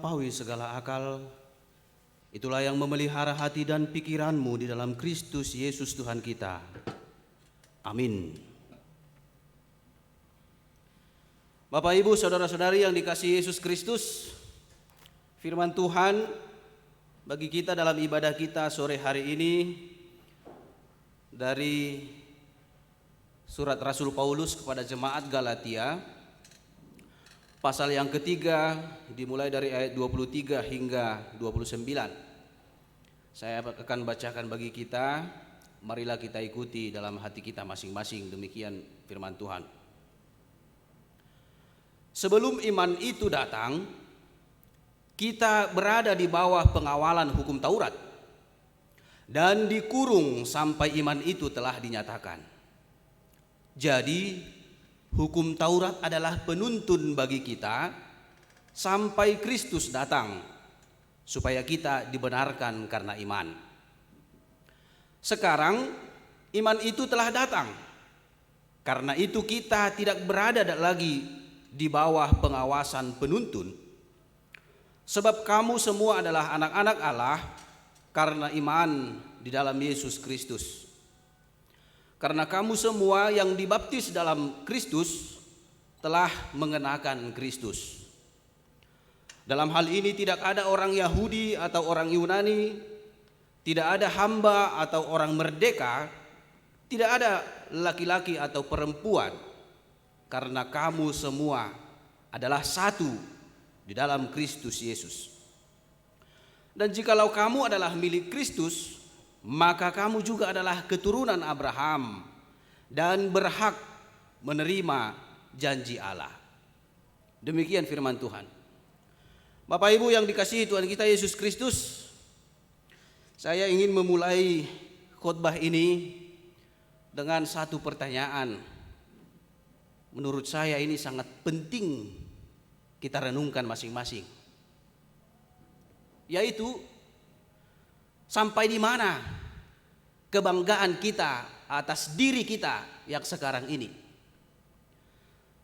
melampaui segala akal. Itulah yang memelihara hati dan pikiranmu di dalam Kristus Yesus Tuhan kita. Amin. Bapak, Ibu, saudara-saudari yang dikasihi Yesus Kristus, firman Tuhan bagi kita dalam ibadah kita sore hari ini dari surat Rasul Paulus kepada jemaat Galatia, pasal yang ketiga, dimulai dari ayat 23 hingga 29. Saya akan bacakan bagi kita, marilah kita ikuti dalam hati kita masing-masing. Demikian firman Tuhan. Sebelum iman itu datang, kita berada di bawah pengawalan hukum Taurat dan dikurung sampai iman itu telah dinyatakan. Jadi hukum Taurat adalah penuntun bagi kita sampai Kristus datang, supaya kita dibenarkan karena iman. Sekarang iman itu telah datang, karena itu kita tidak berada lagi di bawah pengawasan penuntun. Sebab kamu semua adalah anak-anak Allah karena iman di dalam Yesus Kristus. Karena kamu semua yang dibaptis dalam Kristus telah mengenakan Kristus. Dalam hal ini tidak ada orang Yahudi atau orang Yunani, tidak ada hamba atau orang merdeka, tidak ada laki-laki atau perempuan, karena kamu semua adalah satu di dalam Kristus Yesus. Dan jikalau kamu adalah milik Kristus, maka kamu juga adalah keturunan Abraham dan berhak menerima janji Allah. Demikian firman Tuhan. Bapak Ibu yang dikasihi Tuhan kita Yesus Kristus, saya ingin memulai khotbah ini dengan satu pertanyaan. Menurut saya ini sangat penting kita renungkan masing-masing, yaitu sampai di mana kebanggaan kita atas diri kita yang sekarang ini?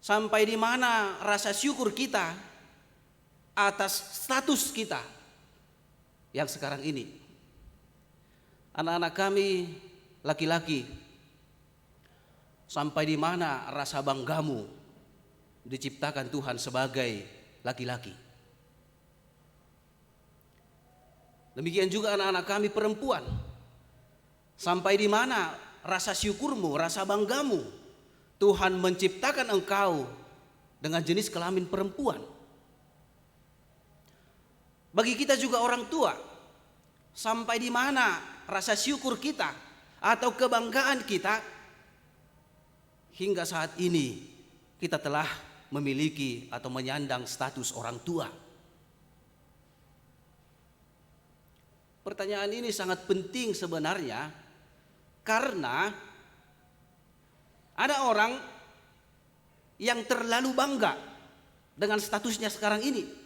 Sampai di mana rasa syukur kita atas status kita yang sekarang ini? Anak-anak kami laki-laki, sampai di mana rasa banggamu diciptakan Tuhan sebagai laki-laki? Demikian juga anak-anak kami perempuan, sampai di mana rasa syukurmu, rasa banggamu Tuhan menciptakan engkau dengan jenis kelamin perempuan. Bagi kita juga orang tua, sampai di mana rasa syukur kita atau kebanggaan kita hingga saat ini kita telah memiliki atau menyandang status orang tua. Pertanyaan ini sangat penting sebenarnya, karena ada orang yang terlalu bangga dengan statusnya sekarang ini.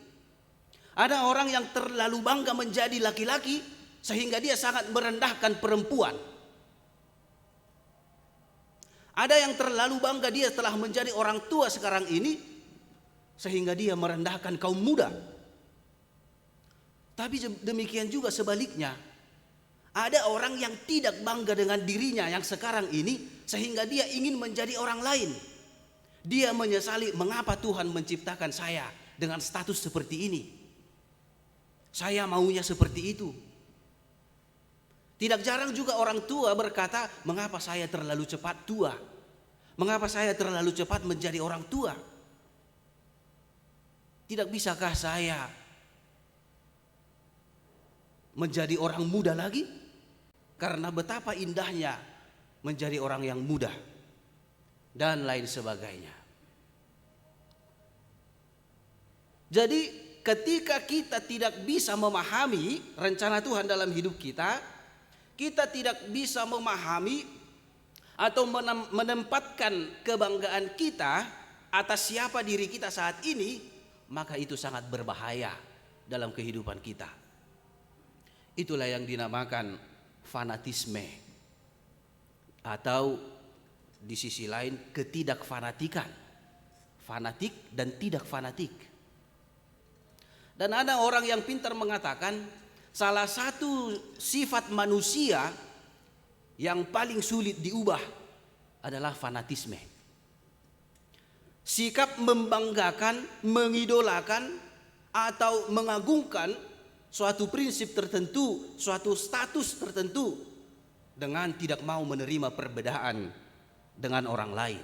Ada orang yang terlalu bangga menjadi laki-laki sehingga dia sangat merendahkan perempuan. Ada yang terlalu bangga dia telah menjadi orang tua sekarang ini sehingga dia merendahkan kaum muda. Tapi demikian juga sebaliknya, ada orang yang tidak bangga dengan dirinya yang sekarang ini sehingga dia ingin menjadi orang lain. Dia menyesali mengapa Tuhan menciptakan saya dengan status seperti ini. Saya maunya seperti itu. Tidak jarang juga orang tua berkata, mengapa saya terlalu cepat tua? Mengapa saya terlalu cepat menjadi orang tua? Tidak bisakah saya menjadi orang muda lagi? Karena betapa indahnya menjadi orang yang muda dan lain sebagainya. Jadi ketika kita tidak bisa memahami rencana Tuhan dalam hidup kita, kita tidak bisa memahami atau menempatkan kebanggaan kita atas siapa diri kita saat ini, maka itu sangat berbahaya dalam kehidupan kita. Itulah yang dinamakan fanatisme, atau di sisi lain ketidakfanatikan. Fanatik dan tidak fanatik. Dan ada orang yang pintar mengatakan salah satu sifat manusia yang paling sulit diubah adalah fanatisme. Sikap membanggakan, mengidolakan, atau mengagungkan suatu prinsip tertentu, suatu status tertentu dengan tidak mau menerima perbedaan dengan orang lain.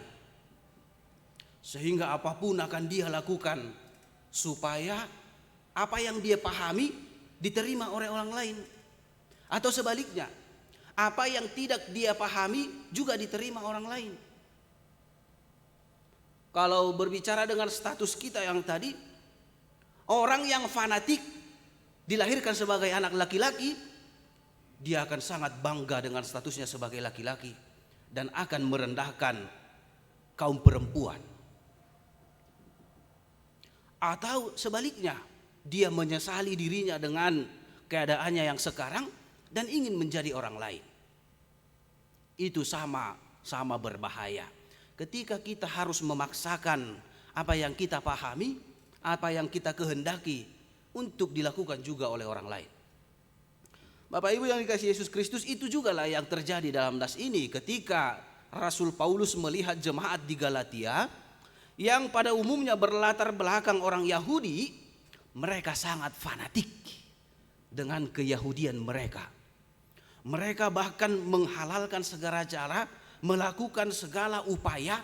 Sehingga apapun akan dia lakukan supaya apa yang dia pahami diterima oleh orang lain. Atau sebaliknya, apa yang tidak dia pahami juga diterima orang lain. Kalau berbicara dengan status kita yang tadi, orang yang fanatik dilahirkan sebagai anak laki-laki, dia akan sangat bangga dengan statusnya sebagai laki-laki dan akan merendahkan kaum perempuan. Atau sebaliknya, dia menyesali dirinya dengan keadaannya yang sekarang dan ingin menjadi orang lain. Itu sama berbahaya. Ketika kita harus memaksakan apa yang kita pahami, apa yang kita kehendaki untuk dilakukan juga oleh orang lain. Bapak Ibu yang dikasihi Yesus Kristus, itu juga lah yang terjadi dalam nas ini ketika Rasul Paulus melihat jemaat di Galatia yang pada umumnya berlatar belakang orang Yahudi. Mereka sangat fanatik dengan keyahudian mereka. Mereka bahkan menghalalkan segala cara, melakukan segala upaya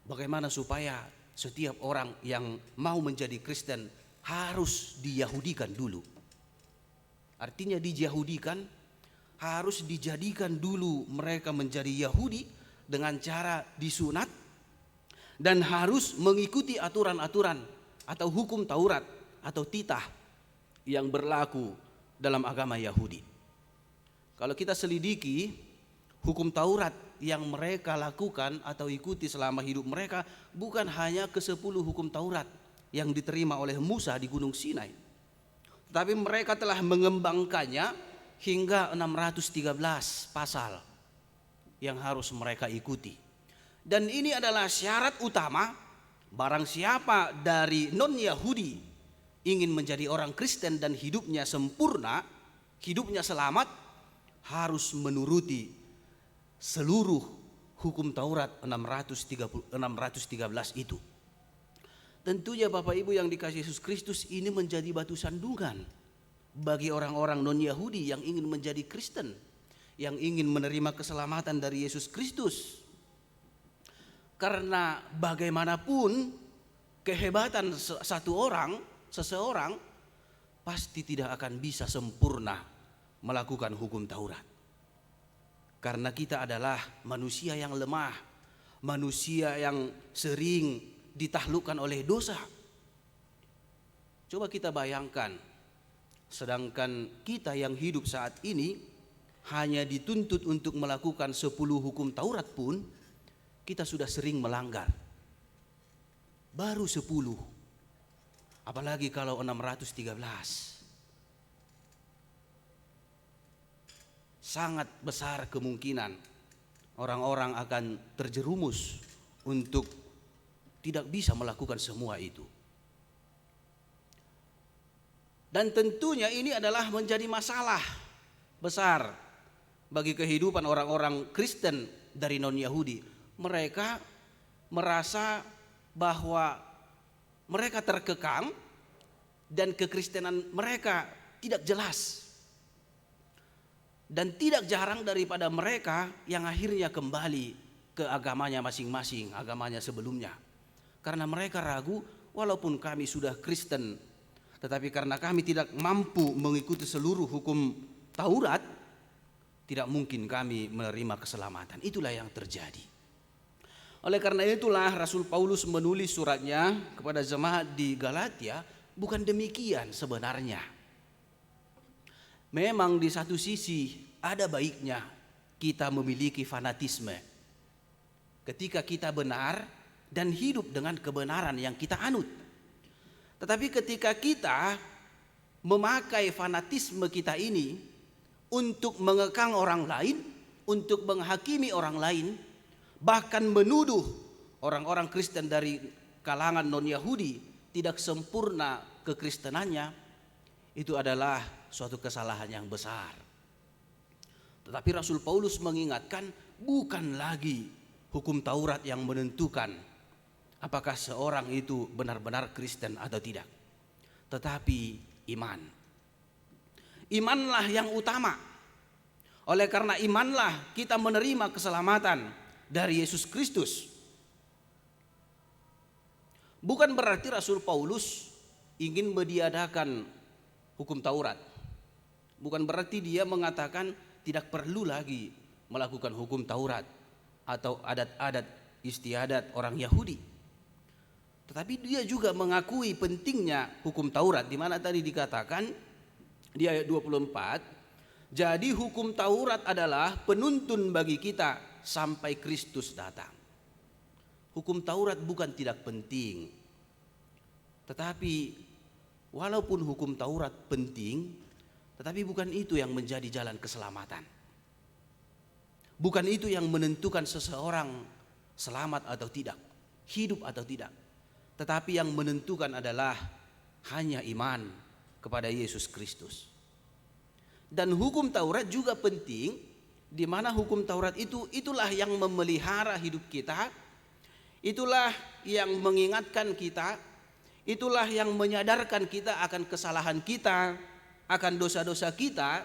bagaimana supaya setiap orang yang mau menjadi Kristen harus diyahudikan dulu. Artinya diyahudikan, harus dijadikan dulu mereka menjadi Yahudi dengan cara disunat dan harus mengikuti aturan-aturan atau hukum Taurat atau titah yang berlaku dalam agama Yahudi. Kalau kita selidiki hukum Taurat yang mereka lakukan atau ikuti selama hidup mereka, bukan hanya ke-10 hukum Taurat yang diterima oleh Musa di Gunung Sinai, tetapi mereka telah mengembangkannya hingga 613 pasal yang harus mereka ikuti. Dan ini adalah syarat utama barang siapa dari non-Yahudi ingin menjadi orang Kristen dan hidupnya sempurna, hidupnya selamat, harus menuruti seluruh hukum Taurat 613 itu. Tentunya Bapak Ibu yang dikasihi Yesus Kristus, ini menjadi batu sandungan bagi orang-orang non-Yahudi yang ingin menjadi Kristen, yang ingin menerima keselamatan dari Yesus Kristus. Karena bagaimanapun kehebatan seseorang pasti tidak akan bisa sempurna melakukan hukum Taurat. Karena kita adalah manusia yang lemah, manusia yang sering ditaklukkan oleh dosa. Coba kita bayangkan, sedangkan kita yang hidup saat ini hanya dituntut untuk melakukan 10 hukum Taurat pun kita sudah sering melanggar. Baru 10. Apalagi kalau 613. Sangat besar kemungkinan orang-orang akan terjerumus untuk tidak bisa melakukan semua itu. Dan tentunya ini adalah menjadi masalah besar bagi kehidupan orang-orang Kristen dari non-Yahudi. Mereka merasa bahwa mereka terkekang dan kekristenan mereka tidak jelas. Dan tidak jarang daripada mereka yang akhirnya kembali ke agamanya masing-masing, agamanya sebelumnya. Karena mereka ragu, walaupun kami sudah Kristen, tetapi karena kami tidak mampu mengikuti seluruh hukum Taurat, tidak mungkin kami menerima keselamatan. Itulah yang terjadi. Oleh karena itulah Rasul Paulus menulis suratnya kepada jemaat di Galatia. Bukan demikian sebenarnya. Memang di satu sisi ada baiknya kita memiliki fanatisme ketika kita benar dan hidup dengan kebenaran yang kita anut. Tetapi ketika kita memakai fanatisme kita ini untuk mengekang orang lain, untuk menghakimi orang lain, bahkan menuduh orang-orang Kristen dari kalangan non-Yahudi tidak sempurna kekristenannya, itu adalah suatu kesalahan yang besar. Tetapi Rasul Paulus mengingatkan, bukan lagi hukum Taurat yang menentukan apakah seorang itu benar-benar Kristen atau tidak, tetapi iman. Imanlah yang utama. Oleh karena imanlah kita menerima keselamatan dari Yesus Kristus. Bukan berarti Rasul Paulus ingin meniadakan hukum Taurat. Bukan berarti dia mengatakan tidak perlu lagi melakukan hukum Taurat atau adat-adat istiadat orang Yahudi. Tetapi dia juga mengakui pentingnya hukum Taurat, di mana tadi dikatakan di ayat 24, jadi hukum Taurat adalah penuntun bagi kita sampai Kristus datang. Hukum Taurat bukan tidak penting, tetapi walaupun hukum Taurat penting, tetapi bukan itu yang menjadi jalan keselamatan. Bukan itu yang menentukan seseorang selamat atau tidak, hidup atau tidak. Tetapi yang menentukan adalah hanya iman kepada Yesus Kristus. Dan hukum Taurat juga penting, di mana hukum Taurat itulah yang memelihara hidup kita, itulah yang mengingatkan kita, itulah yang menyadarkan kita akan kesalahan kita, akan dosa-dosa kita,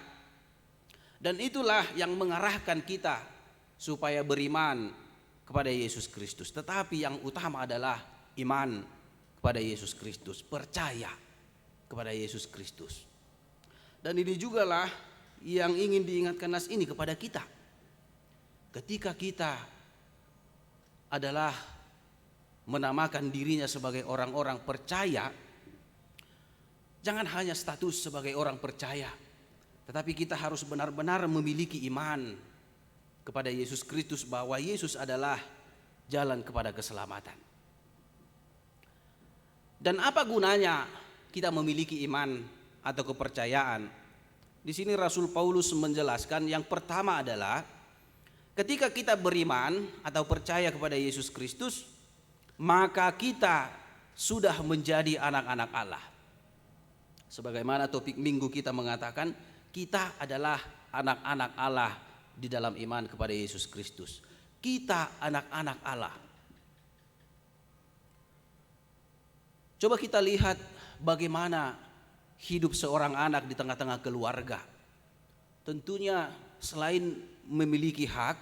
dan itulah yang mengarahkan kita supaya beriman kepada Yesus Kristus. Tetapi yang utama adalah iman kepada Yesus Kristus, percaya kepada Yesus Kristus. Dan ini jugalah yang ingin diingatkan nas ini kepada kita. Ketika kita adalah menamakan dirinya sebagai orang-orang percaya, jangan hanya status sebagai orang percaya, tetapi kita harus benar-benar memiliki iman kepada Yesus Kristus, bahwa Yesus adalah jalan kepada keselamatan. Dan apa gunanya kita memiliki iman atau kepercayaan? Di sini Rasul Paulus menjelaskan, yang pertama adalah ketika kita beriman atau percaya kepada Yesus Kristus, maka kita sudah menjadi anak-anak Allah. Sebagaimana topik minggu kita mengatakan, kita adalah anak-anak Allah di dalam iman kepada Yesus Kristus. Kita anak-anak Allah. Coba kita lihat bagaimana hidup seorang anak di tengah-tengah keluarga. Tentunya selain memiliki hak,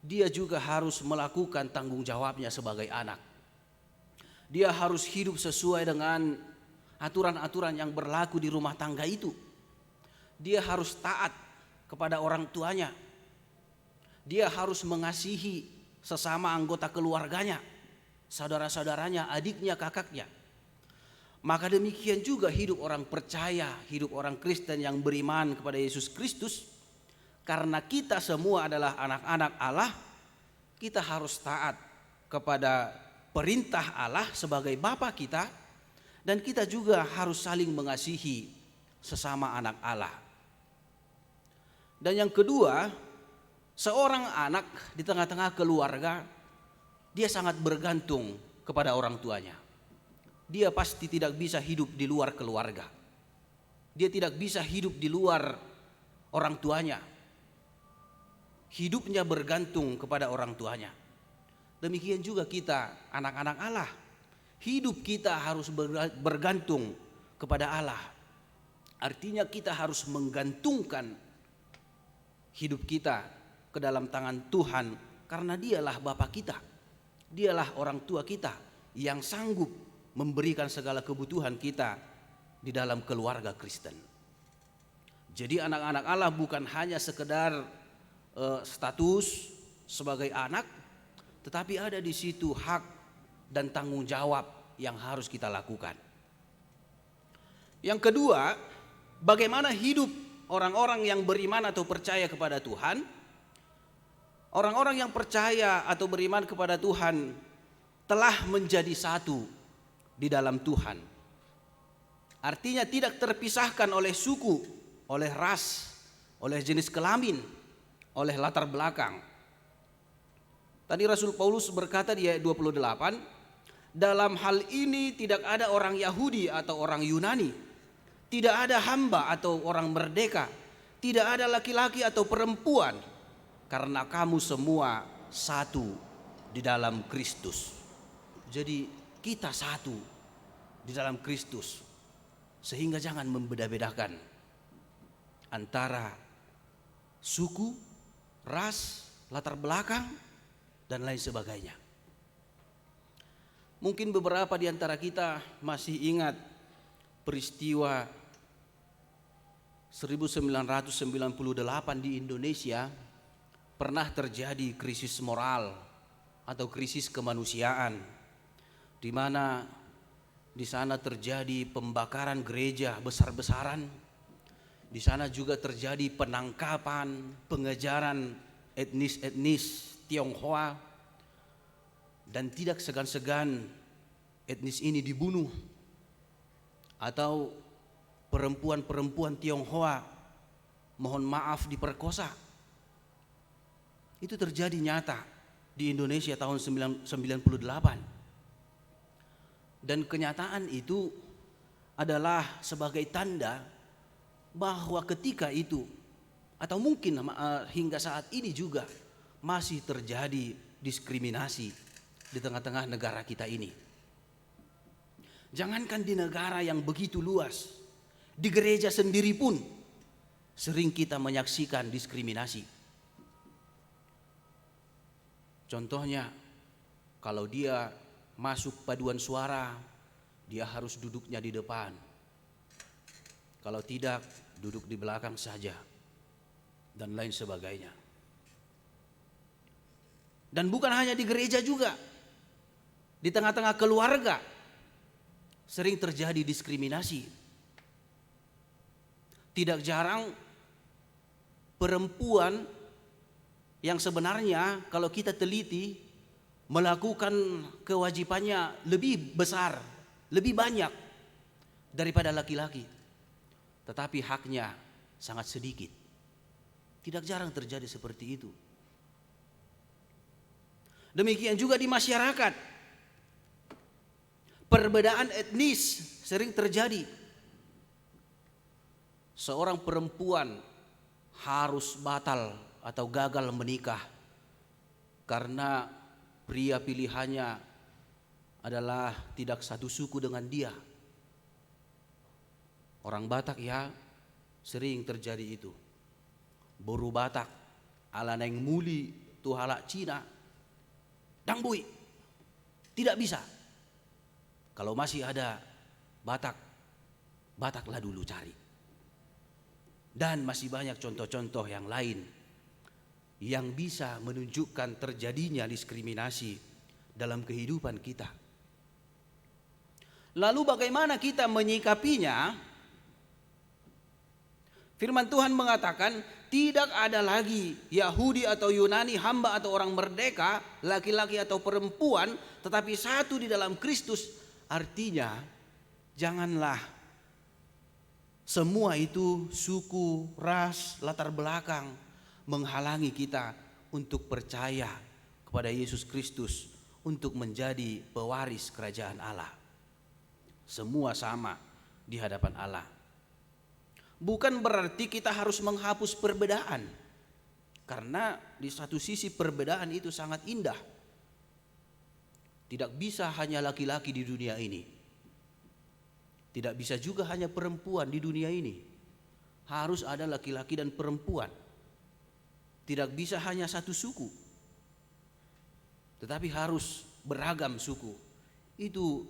dia juga harus melakukan tanggung jawabnya sebagai anak. Dia harus hidup sesuai dengan aturan-aturan yang berlaku di rumah tangga itu. Dia harus taat kepada orang tuanya. Dia harus mengasihi sesama anggota keluarganya, saudara-saudaranya, adiknya, kakaknya. Maka demikian juga hidup orang percaya, hidup orang Kristen yang beriman kepada Yesus Kristus. Karena kita semua adalah anak-anak Allah, kita harus taat kepada perintah Allah sebagai Bapa kita, dan kita juga harus saling mengasihi sesama anak Allah. Dan yang kedua, seorang anak di tengah-tengah keluarga, dia sangat bergantung kepada orang tuanya. Dia pasti tidak bisa hidup di luar keluarga. Dia tidak bisa hidup di luar orang tuanya. Hidupnya bergantung kepada orang tuanya. Demikian juga kita, anak-anak Allah. Hidup kita harus bergantung kepada Allah. Artinya kita harus menggantungkan hidup kita ke dalam tangan Tuhan, karena Dialah Bapa kita. Dialah orang tua kita yang sanggup memberikan segala kebutuhan kita di dalam keluarga Kristen. Jadi anak-anak Allah bukan hanya sekedar status sebagai anak, tetapi ada di situ hak dan tanggung jawab yang harus kita lakukan. Yang kedua, bagaimana hidup orang-orang yang beriman atau percaya kepada Tuhan. Orang-orang yang percaya atau beriman kepada Tuhan telah menjadi satu di dalam Tuhan. Artinya tidak terpisahkan oleh suku, oleh ras, oleh jenis kelamin, oleh latar belakang. Tadi Rasul Paulus berkata di ayat 28, Dalam hal ini tidak ada orang Yahudi atau orang Yunani, tidak ada hamba atau orang merdeka, tidak ada laki-laki atau perempuan, karena kamu semua satu di dalam Kristus. Jadi kita satu di dalam Kristus, sehingga jangan membeda-bedakan antara suku, ras, latar belakang, dan lain sebagainya. Mungkin beberapa di antara kita masih ingat peristiwa 1998 di Indonesia pernah terjadi krisis moral atau krisis kemanusiaan, di mana di sana terjadi pembakaran gereja besar-besaran. Di sana juga terjadi penangkapan, pengejaran etnis Tionghoa, dan tidak segan-segan etnis ini dibunuh, atau perempuan-perempuan Tionghoa mohon maaf diperkosa. Itu terjadi nyata di Indonesia tahun 1998. Dan kenyataan itu adalah sebagai tanda bahwa ketika itu, atau mungkin hingga saat ini juga, masih terjadi diskriminasi di tengah-tengah negara kita ini. Jangankan di negara yang begitu luas, di gereja sendiri pun sering kita menyaksikan diskriminasi. Contohnya, kalau dia masuk paduan suara, dia harus duduknya di depan. Kalau tidak, duduk di belakang saja, dan lain sebagainya. Dan bukan hanya di gereja juga, di tengah-tengah keluarga sering terjadi diskriminasi. Tidak jarang perempuan yang sebenarnya kalau kita teliti melakukan kewajibannya lebih besar, lebih banyak daripada laki-laki, tetapi haknya sangat sedikit. Tidak jarang terjadi seperti itu. Demikian juga di masyarakat, perbedaan etnis sering terjadi. Seorang perempuan harus batal atau gagal menikah karena pria pilihannya adalah tidak satu suku dengan dia. Orang Batak ya, sering terjadi itu. Boru Batak ala neng muli tuhala Cina dangbui, tidak bisa. Kalau masih ada Batak, Bataklah dulu cari. Dan masih banyak contoh-contoh yang lain yang bisa menunjukkan terjadinya diskriminasi dalam kehidupan kita. Lalu bagaimana kita menyikapinya? Firman Tuhan mengatakan tidak ada lagi Yahudi atau Yunani, hamba atau orang merdeka, laki-laki atau perempuan, tetapi satu di dalam Kristus. Artinya janganlah semua itu suku, ras, latar belakang menghalangi kita untuk percaya kepada Yesus Kristus, untuk menjadi pewaris kerajaan Allah. Semua sama di hadapan Allah. Bukan berarti kita harus menghapus perbedaan, karena di satu sisi perbedaan itu sangat indah. Tidak bisa hanya laki-laki di dunia ini, tidak bisa juga hanya perempuan di dunia ini. Harus ada laki-laki dan perempuan. Tidak bisa hanya satu suku, tetapi harus beragam suku. Itu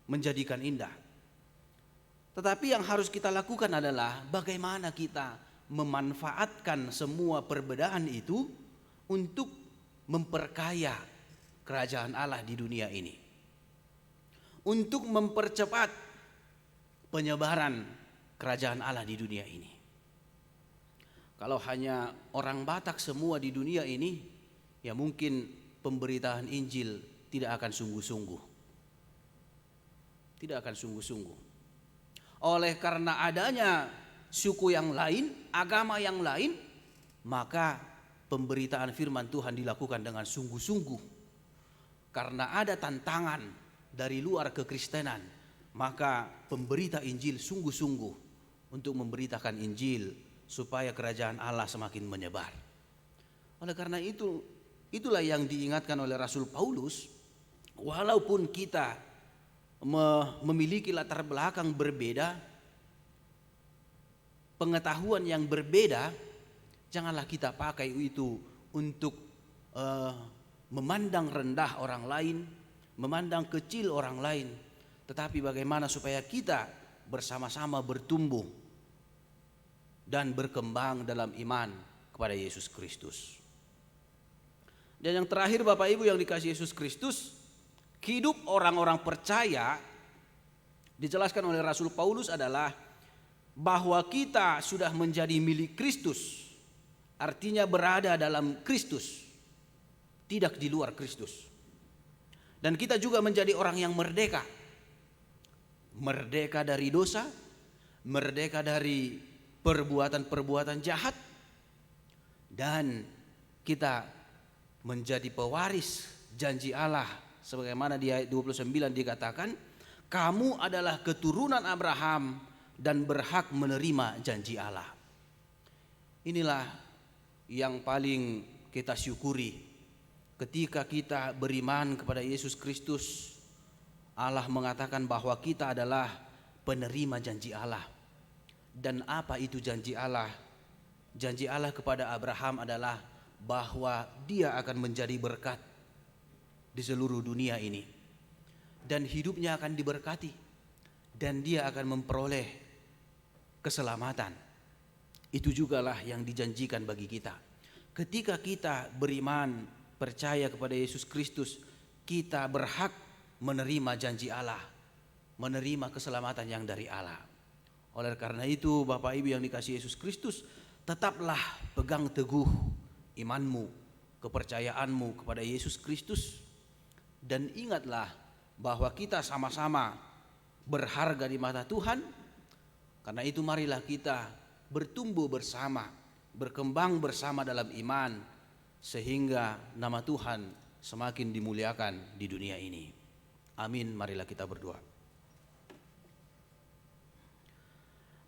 menjadikan indah. Tetapi yang harus kita lakukan adalah bagaimana kita memanfaatkan semua perbedaan itu untuk memperkaya kerajaan Allah di dunia ini, untuk mempercepat penyebaran kerajaan Allah di dunia ini. Kalau hanya orang Batak semua di dunia ini, ya mungkin pemberitaan Injil tidak akan sungguh-sungguh. Tidak akan sungguh-sungguh. Oleh karena adanya suku yang lain, agama yang lain, maka pemberitaan firman Tuhan dilakukan dengan sungguh-sungguh. Karena ada tantangan dari luar kekristenan, maka pemberita Injil sungguh-sungguh untuk memberitakan Injil supaya kerajaan Allah semakin menyebar. Oleh karena itu, itulah yang diingatkan oleh Rasul Paulus, walaupun kita memiliki latar belakang berbeda, pengetahuan yang berbeda, janganlah kita pakai itu untuk memandang rendah orang lain, memandang kecil orang lain, tetapi bagaimana supaya kita bersama-sama bertumbuh dan berkembang dalam iman kepada Yesus Kristus. Dan yang terakhir, Bapak Ibu yang dikasihi Yesus Kristus, hidup orang-orang percaya dijelaskan oleh Rasul Paulus adalah bahwa kita sudah menjadi milik Kristus, artinya berada dalam Kristus, tidak di luar Kristus. Dan kita juga menjadi orang yang merdeka, merdeka dari dosa, merdeka dari perbuatan-perbuatan jahat, dan kita menjadi pewaris janji Allah, sebagaimana di ayat 29 dikatakan, kamu adalah keturunan Abraham dan berhak menerima janji Allah. Inilah yang paling kita syukuri ketika kita beriman kepada Yesus Kristus. Allah mengatakan bahwa kita adalah penerima janji Allah. Dan apa itu janji Allah? Janji Allah kepada Abraham adalah bahwa dia akan menjadi berkat di seluruh dunia ini, dan hidupnya akan diberkati, dan dia akan memperoleh keselamatan. Itu jugalah yang dijanjikan bagi kita. Ketika kita beriman, percaya kepada Yesus Kristus, kita berhak menerima janji Allah, menerima keselamatan yang dari Allah. Oleh karena itu, Bapak Ibu yang dikasihi Yesus Kristus, tetaplah pegang teguh imanmu, kepercayaanmu kepada Yesus Kristus, dan ingatlah bahwa kita sama-sama berharga di mata Tuhan. Karena itu marilah kita bertumbuh bersama, berkembang bersama dalam iman, sehingga nama Tuhan semakin dimuliakan di dunia ini. Amin. Marilah kita berdoa.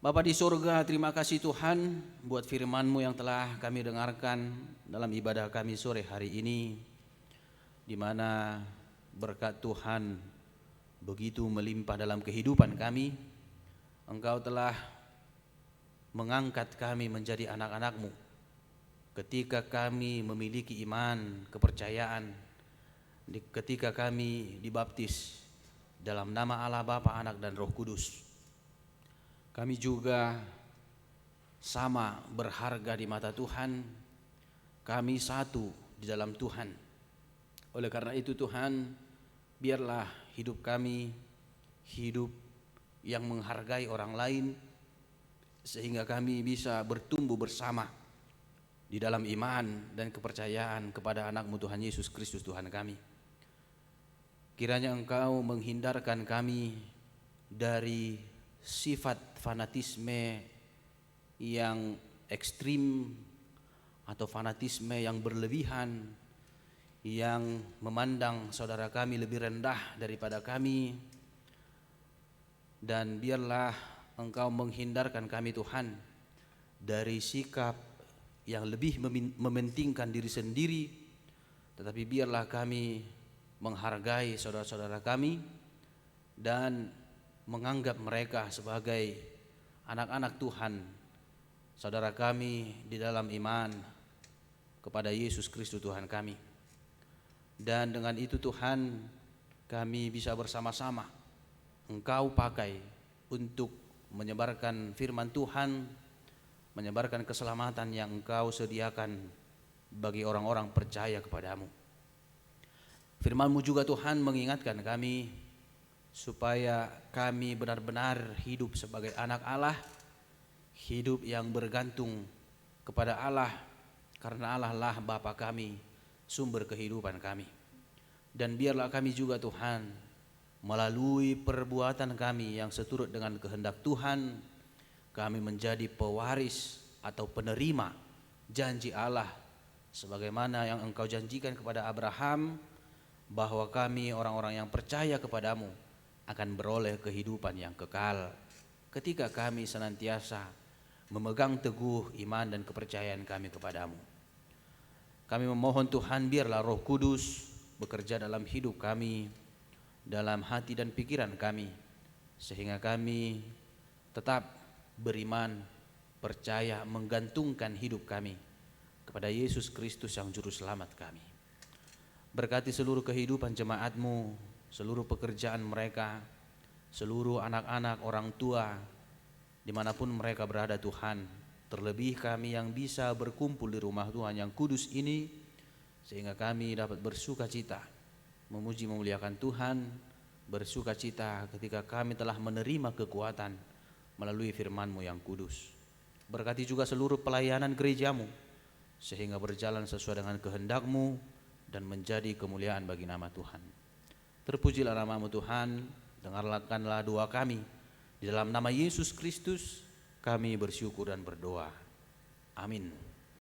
Bapa di surga, terima kasih Tuhan buat firman-Mu yang telah kami dengarkan dalam ibadah kami sore hari ini, di mana berkat Tuhan begitu melimpah dalam kehidupan kami. Engkau telah mengangkat kami menjadi anak-anak-Mu ketika kami memiliki iman, kepercayaan, ketika kami dibaptis dalam nama Allah Bapa, Anak dan Roh Kudus. Kami juga sama berharga di mata Tuhan. Kami satu di dalam Tuhan. Oleh karena itu Tuhan, biarlah hidup kami hidup yang menghargai orang lain, sehingga kami bisa bertumbuh bersama di dalam iman dan kepercayaan kepada anak-Mu Tuhan Yesus Kristus Tuhan kami. Kiranya Engkau menghindarkan kami dari sifat fanatisme yang ekstrim atau fanatisme yang berlebihan, yang memandang saudara kami lebih rendah daripada kami. Dan biarlah Engkau menghindarkan kami Tuhan dari sikap yang lebih mementingkan diri sendiri, tetapi biarlah kami menghargai saudara-saudara kami dan menganggap mereka sebagai anak-anak Tuhan, saudara kami di dalam iman kepada Yesus Kristus Tuhan kami. Dan dengan itu Tuhan, kami bisa bersama-sama Engkau pakai untuk menyebarkan firman Tuhan, menyebarkan keselamatan yang Engkau sediakan bagi orang-orang percaya kepadamu. Firman-Mu juga Tuhan mengingatkan kami supaya kami benar-benar hidup sebagai anak Allah, hidup yang bergantung kepada Allah, karena Allah lah Bapa kami, sumber kehidupan kami. Dan biarlah kami juga Tuhan, melalui perbuatan kami yang seturut dengan kehendak Tuhan, kami menjadi pewaris atau penerima janji Allah, sebagaimana yang Engkau janjikan kepada Abraham, bahwa kami orang-orang yang percaya kepadamu akan beroleh kehidupan yang kekal ketika kami senantiasa memegang teguh iman dan kepercayaan kami kepadamu. Kami memohon Tuhan, biarlah Roh Kudus bekerja dalam hidup kami, dalam hati dan pikiran kami, sehingga kami tetap beriman, percaya, menggantungkan hidup kami kepada Yesus Kristus yang Juru Selamat kami. Berkati seluruh kehidupan jemaat-Mu, seluruh pekerjaan mereka, seluruh anak-anak, orang tua, dimanapun mereka berada Tuhan. Terlebih kami yang bisa berkumpul di rumah Tuhan yang kudus ini, sehingga kami dapat bersuka cita, memuji memuliakan Tuhan, bersuka cita ketika kami telah menerima kekuatan melalui firman-Mu yang kudus. Berkati juga seluruh pelayanan gereja-Mu, sehingga berjalan sesuai dengan kehendak-Mu dan menjadi kemuliaan bagi nama Tuhan. Terpujilah nama-Mu Tuhan, dengarkanlah doa kami. Di dalam nama Yesus Kristus kami bersyukur dan berdoa. Amin.